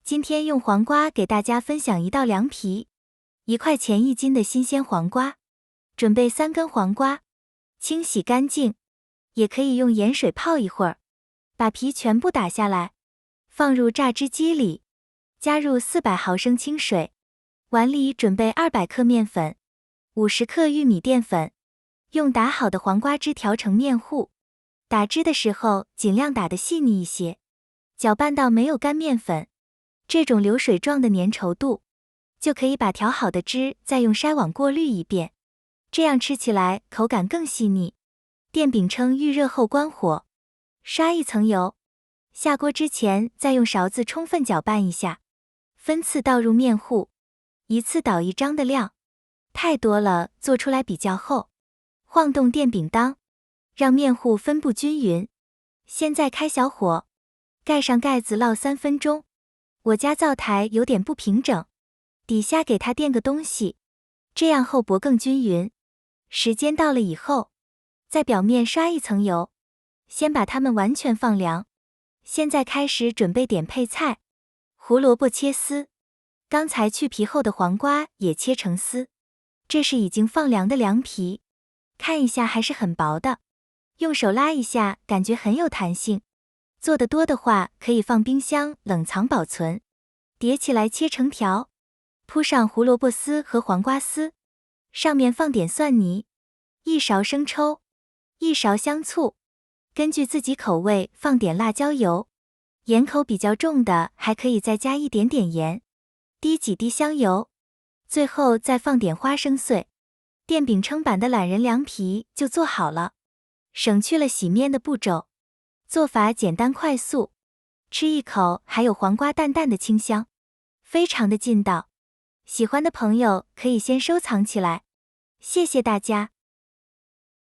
今天用黄瓜给大家分享一道凉皮，1块钱1斤的新鲜黄瓜。准备3根黄瓜，清洗干净，也可以用盐水泡一会儿，把皮全部打下来，放入榨汁机里，加入400毫升清水，碗里准备200克面粉，50克玉米淀粉，用打好的黄瓜汁调成面糊。打汁的时候尽量打得细腻一些，搅拌到没有干面粉，这种流水状的粘稠度，就可以把调好的汁再用筛网过滤一遍，这样吃起来口感更细腻。电饼铛预热后关火，刷一层油，下锅之前再用勺子充分搅拌一下，分次倒入面糊，一次倒1张的量，太多了做出来比较厚。晃动电饼铛，让面糊分布均匀。现在开小火，盖上盖子烙3分钟。我家灶台有点不平整，底下给它垫个东西，这样厚薄更均匀。时间到了以后，在表面刷一层油，先把它们完全放凉。现在开始准备点配菜，胡萝卜切丝，刚才去皮后的黄瓜也切成丝。这是已经放凉的凉皮，看一下还是很薄的，用手拉一下感觉很有弹性。做得多的话可以放冰箱冷藏保存。叠起来切成条，铺上胡萝卜丝和黄瓜丝，上面放点蒜泥，1勺生抽，1勺香醋，根据自己口味放点辣椒油，盐口比较重的还可以再加一点点盐，滴几滴香油，最后再放点花生碎。电饼铛版的懒人凉皮就做好了，省去了洗面的步骤，做法简单快速，吃一口还有黄瓜淡淡的清香，非常的劲道。喜欢的朋友可以先收藏起来，谢谢大家。